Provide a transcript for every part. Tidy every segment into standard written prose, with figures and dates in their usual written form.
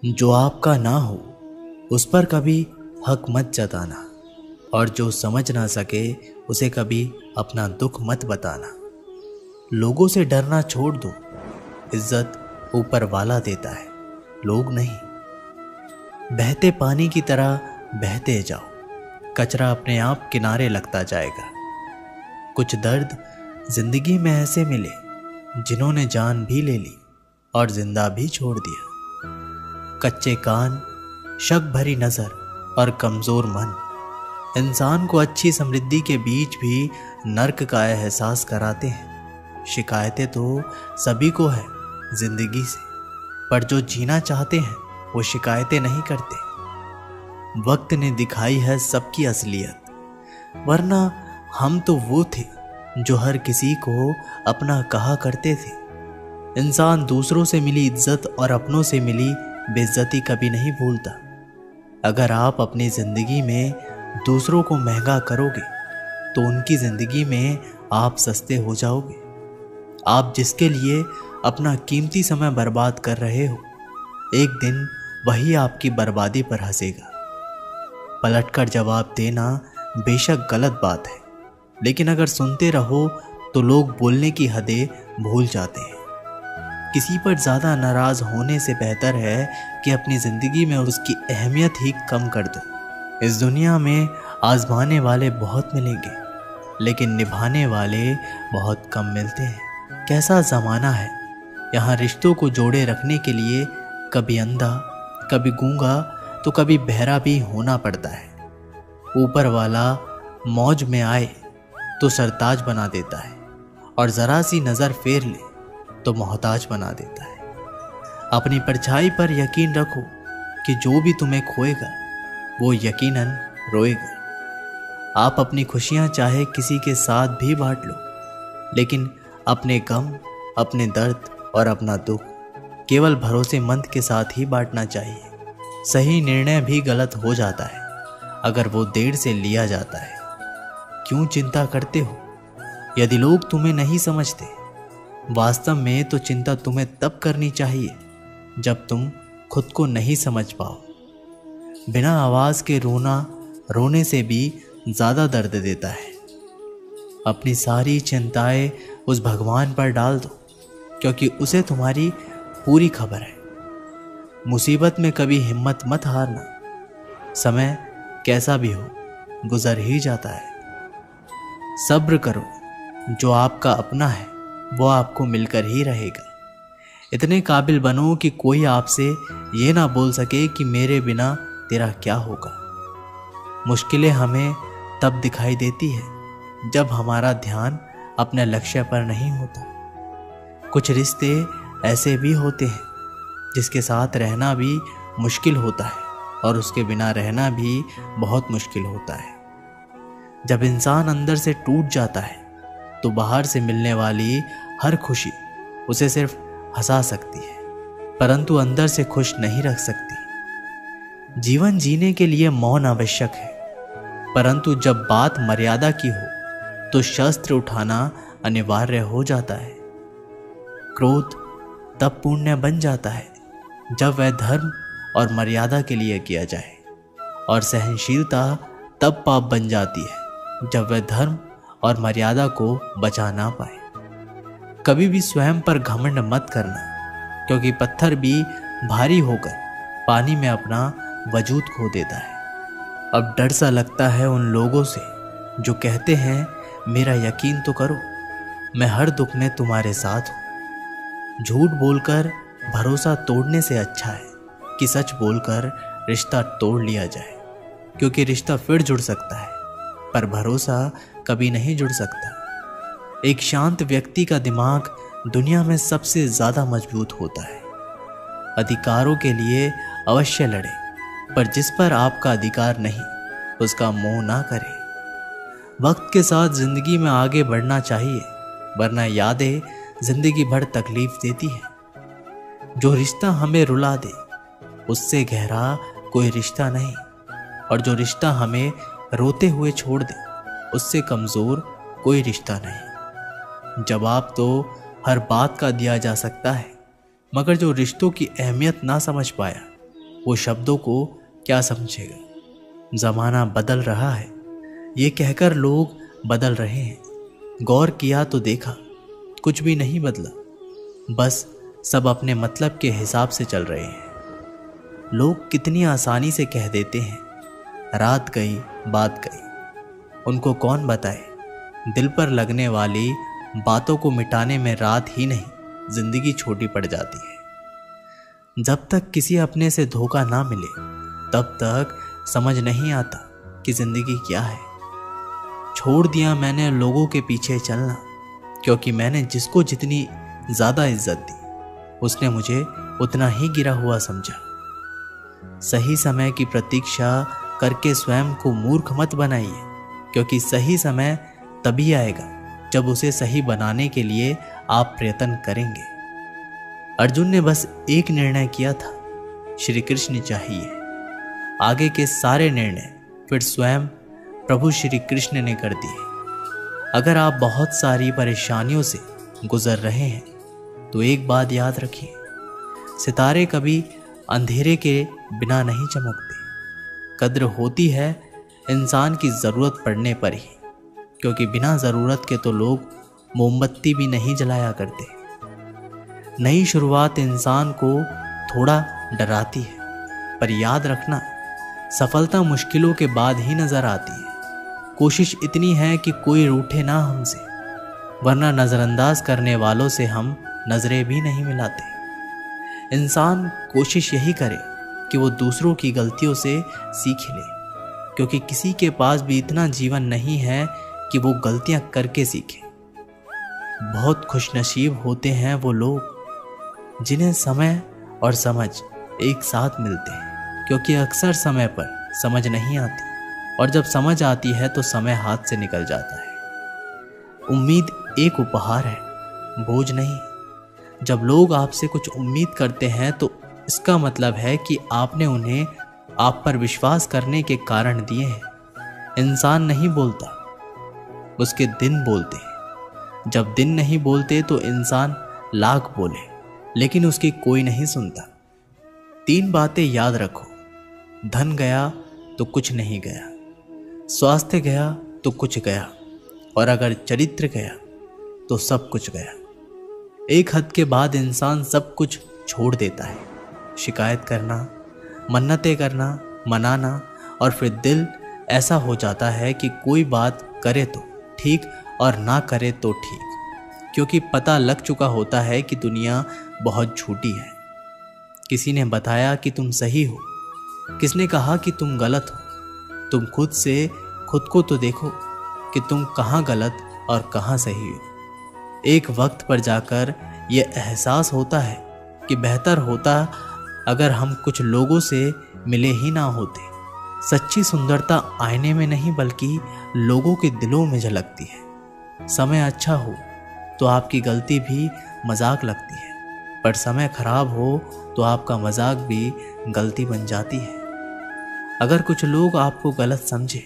जो आपका ना हो उस पर कभी हक मत जताना, और जो समझ ना सके उसे कभी अपना दुख मत बताना। लोगों से डरना छोड़ दो, इज्जत ऊपर वाला देता है, लोग नहीं। बहते पानी की तरह बहते जाओ, कचरा अपने आप किनारे लगता जाएगा। कुछ दर्द जिंदगी में ऐसे मिले जिन्होंने जान भी ले ली और जिंदा भी छोड़ दिया। कच्चे कान, शक भरी नजर और कमजोर मन इंसान को अच्छी समृद्धि के बीच भी नर्क का एहसास कराते हैं। शिकायतें तो सभी को है जिंदगी से, पर जो जीना चाहते हैं वो शिकायतें नहीं करते। वक्त ने दिखाई है सबकी असलियत, वरना हम तो वो थे जो हर किसी को अपना कहा करते थे। इंसान दूसरों से मिली इज्जत और अपनों से मिली बेइज्जती कभी नहीं भूलता। अगर आप अपनी जिंदगी में दूसरों को महंगा करोगे तो उनकी जिंदगी में आप सस्ते हो जाओगे। आप जिसके लिए अपना कीमती समय बर्बाद कर रहे हो, एक दिन वही आपकी बर्बादी पर हंसेगा। पलटकर जवाब देना बेशक गलत बात है, लेकिन अगर सुनते रहो तो लोग बोलने की हदें भूल जाते हैं। किसी पर ज़्यादा नाराज़ होने से बेहतर है कि अपनी ज़िंदगी में उसकी अहमियत ही कम कर दो। इस दुनिया में आजमाने वाले बहुत मिलेंगे, लेकिन निभाने वाले बहुत कम मिलते हैं। कैसा ज़माना है, यहाँ रिश्तों को जोड़े रखने के लिए कभी अंधा, कभी गूंगा तो कभी बहरा भी होना पड़ता है। ऊपर वाला मौज में आए तो सरताज बना देता है, और ज़रा सी नज़र फेर ले तो मोहताज बना देता है। अपनी परछाई पर यकीन रखो कि जो भी तुम्हें खोएगा वो यकीनन रोएगा। आप अपनी खुशियाँ चाहे किसी के साथ भी बांट लो, लेकिन अपने गम, अपने दर्द और अपना दुख केवल भरोसेमंद के साथ ही बांटना चाहिए। सही निर्णय भी गलत हो जाता है अगर वो देर से लिया जाता है। क्यों चिंता करते हो यदि लोग तुम्हें नहीं समझते? वास्तव में तो चिंता तुम्हें तब करनी चाहिए जब तुम खुद को नहीं समझ पाओ। बिना आवाज़ के रोना रोने से भी ज़्यादा दर्द देता है। अपनी सारी चिंताएं उस भगवान पर डाल दो, क्योंकि उसे तुम्हारी पूरी खबर है। मुसीबत में कभी हिम्मत मत हारना, समय कैसा भी हो गुजर ही जाता है। सब्र करो, जो आपका अपना है वो आपको मिलकर ही रहेगा। इतने काबिल बनो कि कोई आपसे ये ना बोल सके कि मेरे बिना तेरा क्या होगा। मुश्किलें हमें तब दिखाई देती है जब हमारा ध्यान अपने लक्ष्य पर नहीं होता। कुछ रिश्ते ऐसे भी होते हैं जिसके साथ रहना भी मुश्किल होता है, और उसके बिना रहना भी बहुत मुश्किल होता है। जब इंसान अंदर से टूट जाता है तो बाहर से मिलने वाली हर खुशी उसे सिर्फ हंसा सकती है, परंतु अंदर से खुश नहीं रख सकती। जीवन जीने के लिए मौन आवश्यक है, परंतु जब बात मर्यादा की हो तो शस्त्र उठाना अनिवार्य हो जाता है। क्रोध तब पुण्य बन जाता है जब वह धर्म और मर्यादा के लिए किया जाए, और सहनशीलता तब पाप बन जाती है जब वह धर्म और मर्यादा को बचा ना पाए। कभी भी स्वयं पर घमंड मत करना, क्योंकि पत्थर भी भारी होकर पानी में अपना वजूद खो देता है। अब डर सा लगता है उन लोगों से जो कहते हैं मेरा यकीन तो करो, मैं हर दुख में तुम्हारे साथ हूँ। झूठ बोलकर भरोसा तोड़ने से अच्छा है कि सच बोलकर रिश्ता तोड़ लिया जाए, क्योंकि रिश्ता फिर जुड़ सकता है पर भरोसा कभी नहीं जुड़ सकता। एक शांत व्यक्ति का दिमाग दुनिया में सबसे ज़्यादा मजबूत होता है। अधिकारों के लिए अवश्य लड़े, पर जिस पर आपका अधिकार नहीं उसका मोह ना करें। वक्त के साथ जिंदगी में आगे बढ़ना चाहिए, वरना यादें जिंदगी भर तकलीफ देती है। जो रिश्ता हमें रुला दे उससे गहरा कोई रिश्ता नहीं, और जो रिश्ता हमें रोते हुए छोड़ दे उससे कमज़ोर कोई रिश्ता नहीं। जवाब तो हर बात का दिया जा सकता है, मगर जो रिश्तों की अहमियत ना समझ पाया वो शब्दों को क्या समझेगा। जमाना बदल रहा है ये कहकर लोग बदल रहे हैं। गौर किया तो देखा कुछ भी नहीं बदला, बस सब अपने मतलब के हिसाब से चल रहे हैं। लोग कितनी आसानी से कह देते हैं रात गई बात गई। उनको कौन बताए दिल पर लगने वाली बातों को मिटाने में रात ही नहीं जिंदगी छोटी पड़ जाती है। जब तक किसी अपने से धोखा ना मिले तब तक समझ नहीं आता कि जिंदगी क्या है। छोड़ दिया मैंने लोगों के पीछे चलना, क्योंकि मैंने जिसको जितनी ज्यादा इज्जत दी उसने मुझे उतना ही गिरा हुआ समझा। सही समय की प्रतीक्षा करके स्वयं को मूर्ख मत बनाइए, क्योंकि सही समय तभी आएगा जब उसे सही बनाने के लिए आप प्रयत्न करेंगे। अर्जुन ने बस एक निर्णय किया था, श्री कृष्ण चाहिए। आगे के सारे निर्णय फिर स्वयं प्रभु श्री कृष्ण ने कर दिए। अगर आप बहुत सारी परेशानियों से गुजर रहे हैं तो एक बात याद रखिए, सितारे कभी अंधेरे के बिना नहीं चमकते। कद्र होती है इंसान की ज़रूरत पड़ने पर ही, क्योंकि बिना ज़रूरत के तो लोग मोमबत्ती भी नहीं जलाया करते। नई शुरुआत इंसान को थोड़ा डराती है, पर याद रखना सफलता मुश्किलों के बाद ही नज़र आती है। कोशिश इतनी है कि कोई रूठे ना हमसे, वरना नज़रअंदाज करने वालों से हम नज़रें भी नहीं मिलाते। इंसान कोशिश यही करे कि वो दूसरों की गलतियों से सीख ले, क्योंकि किसी के पास भी इतना जीवन नहीं है कि वो गलतियां करके सीखे। बहुत खुशनसीब होते हैं वो लोग जिन्हें समय और समझ एक साथ मिलते हैं, क्योंकि अक्सर समय पर समझ नहीं आती और जब समझ आती है तो समय हाथ से निकल जाता है। उम्मीद एक उपहार है, बोझ नहीं। जब लोग आपसे कुछ उम्मीद करते हैं तो इसका मतलब है कि आपने उन्हें आप पर विश्वास करने के कारण दिए हैं। इंसान नहीं बोलता, उसके दिन बोलते हैं। जब दिन नहीं बोलते तो इंसान लाख बोले, लेकिन उसकी कोई नहीं सुनता। 3 बातें याद रखो, धन गया तो कुछ नहीं गया, स्वास्थ्य गया तो कुछ गया, और अगर चरित्र गया तो सब कुछ गया। एक हद के बाद इंसान सब कुछ छोड़ देता है। शिकायत करना, मन्नतें करना, मनाना, और फिर दिल ऐसा हो जाता है कि कोई बात करे तो ठीक और ना करे तो ठीक, क्योंकि पता लग चुका होता है कि दुनिया बहुत झूठी है। किसी ने बताया कि तुम सही हो, किसने कहा कि तुम गलत हो। तुम खुद को तो देखो कि तुम कहाँ गलत और कहाँ सही हो। एक वक्त पर जाकर यह एहसास होता है कि बेहतर होता अगर हम कुछ लोगों से मिले ही ना होते। सच्ची सुंदरता आईने में नहीं बल्कि लोगों के दिलों में झलकती है। समय अच्छा हो तो आपकी गलती भी मजाक लगती है, पर समय खराब हो तो आपका मजाक भी गलती बन जाती है। अगर कुछ लोग आपको गलत समझे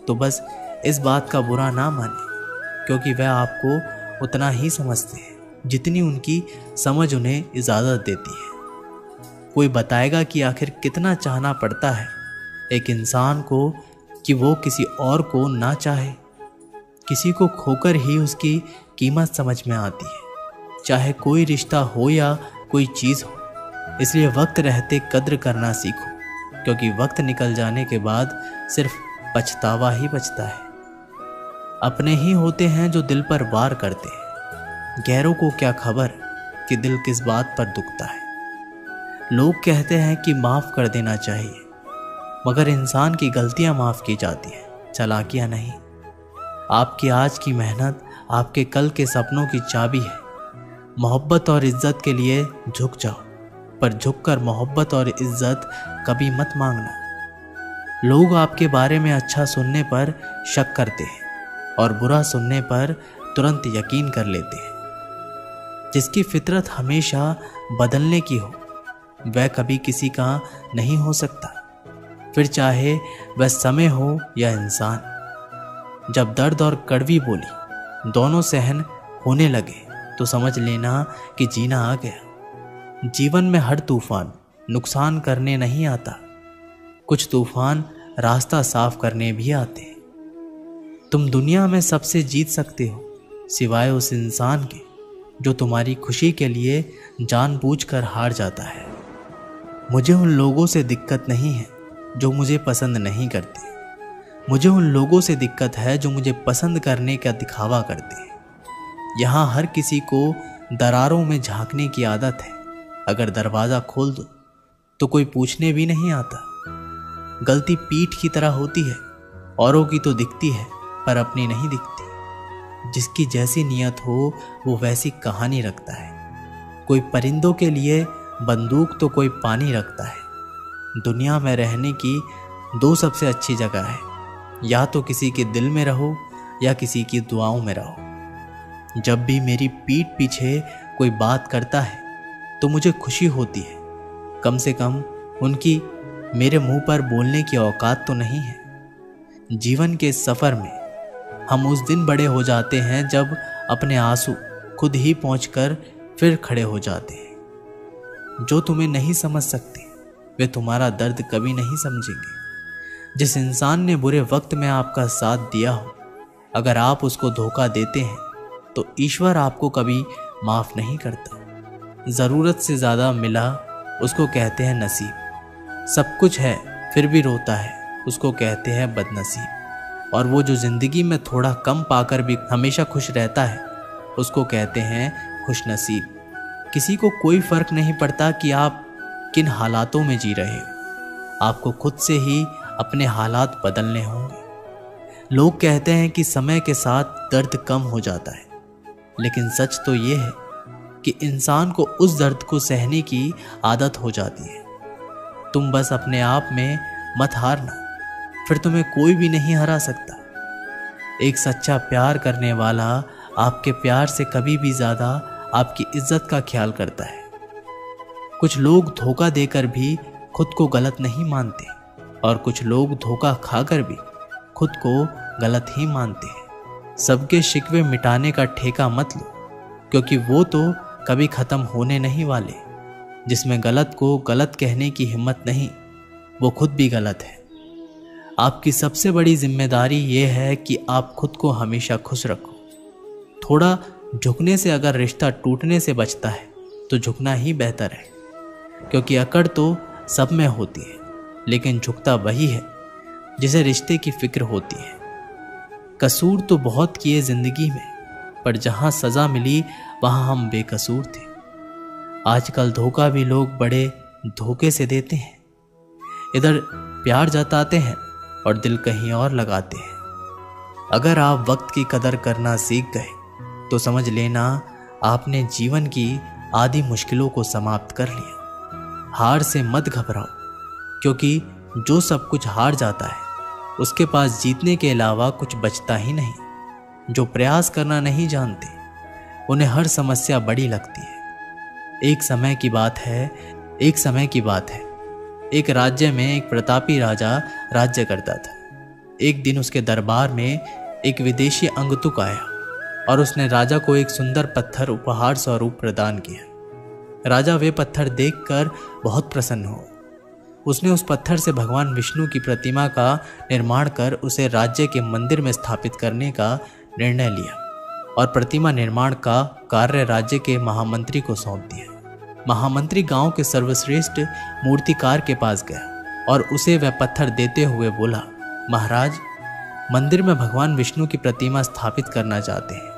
तो बस इस बात का बुरा ना माने, क्योंकि वह आपको उतना ही समझते हैं जितनी उनकी समझ उन्हें इजाज़त देती है। कोई बताएगा कि आखिर कितना चाहना पड़ता है एक इंसान को कि वो किसी और को ना चाहे। किसी को खोकर ही उसकी कीमत समझ में आती है, चाहे कोई रिश्ता हो या कोई चीज़ हो। इसलिए वक्त रहते कद्र करना सीखो, क्योंकि वक्त निकल जाने के बाद सिर्फ पछतावा ही बचता है। अपने ही होते हैं जो दिल पर वार करते हैं, गैरों को क्या खबर कि दिल किस बात पर दुखता है। लोग कहते हैं कि माफ़ कर देना चाहिए, मगर इंसान की गलतियां माफ़ की जाती हैं, चालाकियां नहीं। आपकी आज की मेहनत आपके कल के सपनों की चाबी है। मोहब्बत और इज्जत के लिए झुक जाओ, पर झुककर मोहब्बत और इज्जत कभी मत मांगना। लोग आपके बारे में अच्छा सुनने पर शक करते हैं और बुरा सुनने पर तुरंत यकीन कर लेते हैं। जिसकी फितरत हमेशा बदलने की हो वह कभी किसी का नहीं हो सकता, फिर चाहे वह समय हो या इंसान। जब दर्द और कड़वी बोली दोनों सहन होने लगे तो समझ लेना कि जीना आ गया। जीवन में हर तूफान नुकसान करने नहीं आता, कुछ तूफान रास्ता साफ करने भी आते हैं। तुम दुनिया में सबसे जीत सकते हो सिवाय उस इंसान के जो तुम्हारी खुशी के लिए जानबूझकर हार जाता है। मुझे उन लोगों से दिक्कत नहीं है जो मुझे पसंद नहीं करते, मुझे उन लोगों से दिक्कत है जो मुझे पसंद करने का दिखावा करते हैं। यहाँ हर किसी को दरारों में झांकने की आदत है, अगर दरवाज़ा खोल दो तो कोई पूछने भी नहीं आता। गलती पीठ की तरह होती है, औरों की तो दिखती है पर अपनी नहीं दिखती। जिसकी जैसी नियत हो वो वैसी कहानी रखता है। कोई परिंदों के लिए बंदूक तो कोई पानी रखता है। दुनिया में रहने की दो सबसे अच्छी जगह है, या तो किसी के दिल में रहो या किसी की दुआओं में रहो। जब भी मेरी पीठ पीछे कोई बात करता है तो मुझे खुशी होती है, कम से कम उनकी मेरे मुंह पर बोलने की औकात तो नहीं है। जीवन के सफ़र में हम उस दिन बड़े हो जाते हैं जब अपने आंसू खुद ही पहुंचकर फिर खड़े हो जाते हैं। जो तुम्हें नहीं समझ सकते वे तुम्हारा दर्द कभी नहीं समझेंगे। जिस इंसान ने बुरे वक्त में आपका साथ दिया हो, अगर आप उसको धोखा देते हैं तो ईश्वर आपको कभी माफ़ नहीं करता। ज़रूरत से ज़्यादा मिला उसको कहते हैं नसीब। सब कुछ है फिर भी रोता है उसको कहते हैं बदनसीब। और वो जो ज़िंदगी में थोड़ा कम पाकर भी हमेशा खुश रहता है उसको कहते हैं खुशनसीब। किसी को कोई फ़र्क नहीं पड़ता कि आप किन हालातों में जी रहे हो, आपको खुद से ही अपने हालात बदलने होंगे। लोग कहते हैं कि समय के साथ दर्द कम हो जाता है, लेकिन सच तो ये है कि इंसान को उस दर्द को सहने की आदत हो जाती है। तुम बस अपने आप में मत हारना, फिर तुम्हें कोई भी नहीं हरा सकता। एक सच्चा प्यार करने वाला आपके प्यार से कभी भी ज़्यादा आपकी इज्जत का ख्याल करता है। कुछ लोग धोखा देकर भी खुद को गलत नहीं मानते और कुछ लोग धोखा खाकर भी खुद को गलत ही मानते हैं। सबके शिकवे मिटाने का ठेका मत लो, क्योंकि वो तो कभी ख़त्म होने नहीं वाले। जिसमें गलत को गलत कहने की हिम्मत नहीं, वो खुद भी गलत है। आपकी सबसे बड़ी जिम्मेदारी ये है कि आप खुद को हमेशा खुश रखो। थोड़ा झुकने से अगर रिश्ता टूटने से बचता है तो झुकना ही बेहतर है, क्योंकि अकड़ तो सब में होती है, लेकिन झुकता वही है जिसे रिश्ते की फिक्र होती है। कसूर तो बहुत किए ज़िंदगी में, पर जहाँ सज़ा मिली वहाँ हम बेकसूर थे। आजकल धोखा भी लोग बड़े धोखे से देते हैं। इधर प्यार जताते हैं और दिल कहीं और लगाते हैं। अगर आप वक्त की कदर करना सीख गए तो समझ लेना आपने जीवन की आधी मुश्किलों को समाप्त कर लिया। हार से मत घबराओ, क्योंकि जो सब कुछ हार जाता है उसके पास जीतने के अलावा कुछ बचता ही नहीं। जो प्रयास करना नहीं जानते उन्हें हर समस्या बड़ी लगती है। एक समय की बात है, एक राज्य में एक प्रतापी राजा राज्य करता था। एक दिन उसके दरबार में एक विदेशी अंगतुक आया और उसने राजा को एक सुंदर पत्थर उपहार स्वरूप प्रदान किया। राजा वे पत्थर देखकर बहुत प्रसन्न हुआ। उसने उस पत्थर से भगवान विष्णु की प्रतिमा का निर्माण कर उसे राज्य के मंदिर में स्थापित करने का निर्णय लिया और प्रतिमा निर्माण का कार्य राज्य के महामंत्री को सौंप दिया। महामंत्री गांव के सर्वश्रेष्ठ मूर्तिकार के पास गया और उसे वह पत्थर देते हुए बोला, महाराज, मंदिर में भगवान विष्णु की प्रतिमा स्थापित करना चाहते हैं।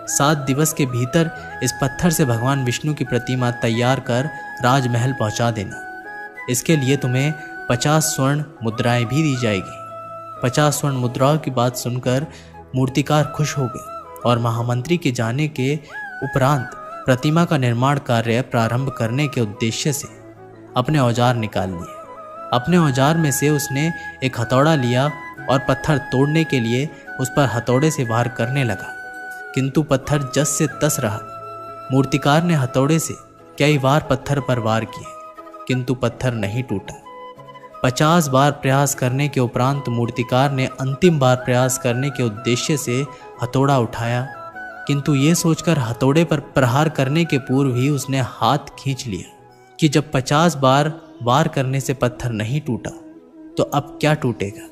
7 दिवस के भीतर इस पत्थर से भगवान विष्णु की प्रतिमा तैयार कर राजमहल पहुंचा देना। इसके लिए तुम्हें 50 स्वर्ण मुद्राएं भी दी जाएगी। 50 स्वर्ण मुद्राओं की बात सुनकर मूर्तिकार खुश हो गए और महामंत्री के जाने के उपरांत प्रतिमा का निर्माण कार्य प्रारंभ करने के उद्देश्य से अपने औजार निकाल लिए। अपने औजार में से उसने एक हथौड़ा लिया और पत्थर तोड़ने के लिए उस पर हथौड़े से वार करने लगा, किंतु पत्थर जस से तस रहा। मूर्तिकार ने हथौड़े से कई बार पत्थर पर वार किए, किंतु पत्थर नहीं टूटा। 50 बार प्रयास करने के उपरांत मूर्तिकार ने अंतिम बार प्रयास करने के उद्देश्य से हथौड़ा उठाया, किंतु ये सोचकर हथौड़े पर प्रहार करने के पूर्व ही उसने हाथ खींच लिया कि जब 50 बार वार करने से पत्थर नहीं टूटा तो अब क्या टूटेगा।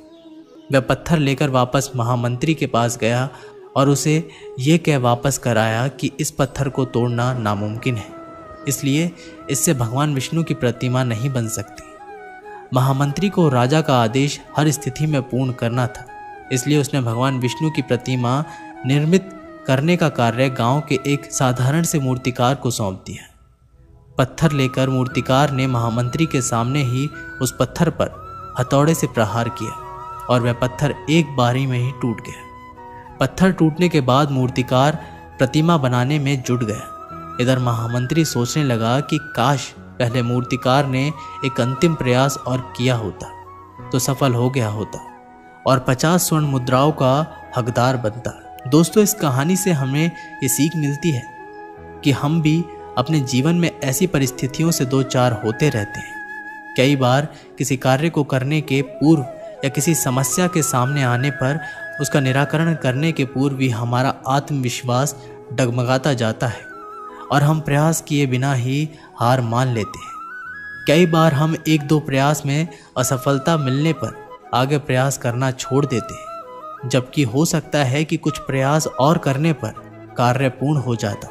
वह पत्थर लेकर वापस महामंत्री के पास गया और उसे ये कह वापस कराया कि इस पत्थर को तोड़ना नामुमकिन है, इसलिए इससे भगवान विष्णु की प्रतिमा नहीं बन सकती। महामंत्री को राजा का आदेश हर स्थिति में पूर्ण करना था, इसलिए उसने भगवान विष्णु की प्रतिमा निर्मित करने का कार्य गांव के एक साधारण से मूर्तिकार को सौंप दिया। पत्थर लेकर मूर्तिकार ने महामंत्री के सामने ही उस पत्थर पर हथौड़े से प्रहार किया और वह पत्थर एक बारी में ही टूट गया। पत्थर टूटने के बाद मूर्तिकार प्रतिमा बनाने में जुट गया। इधर महामंत्री सोचने लगा कि काश पहले मूर्तिकार ने एक अंतिम प्रयास और किया होता तो सफल हो गया होता और 50 स्वर्ण मुद्राओं का हकदार बनता। दोस्तों, इस कहानी से हमें ये सीख मिलती है कि हम भी अपने जीवन में ऐसी परिस्थितियों से दो चार होते रहते हैं। कई बार किसी कार्य को करने के पूर्व या किसी समस्या के सामने आने पर उसका निराकरण करने के पूर्व भी हमारा आत्मविश्वास डगमगाता जाता है और हम प्रयास किए बिना ही हार मान लेते हैं। कई बार हम एक दो प्रयास में असफलता मिलने पर आगे प्रयास करना छोड़ देते हैं, जबकि हो सकता है कि कुछ प्रयास और करने पर कार्य पूर्ण हो जाता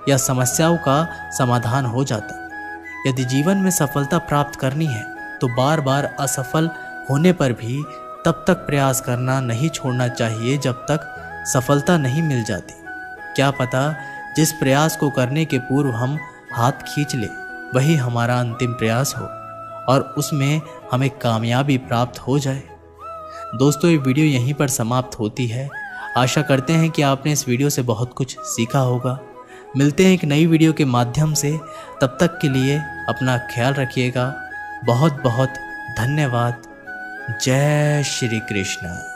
या समस्याओं का समाधान हो जाता। यदि जीवन में सफलता प्राप्त करनी है तो बार बार असफल होने पर भी तब तक प्रयास करना नहीं छोड़ना चाहिए जब तक सफलता नहीं मिल जाती। क्या पता जिस प्रयास को करने के पूर्व हम हाथ खींच ले वही हमारा अंतिम प्रयास हो और उसमें हमें कामयाबी प्राप्त हो जाए। दोस्तों, ये वीडियो यहीं पर समाप्त होती है। आशा करते हैं कि आपने इस वीडियो से बहुत कुछ सीखा होगा। मिलते हैं एक नई वीडियो के माध्यम से, तब तक के लिए अपना ख्याल रखिएगा। बहुत बहुत धन्यवाद। जय श्री कृष्ण।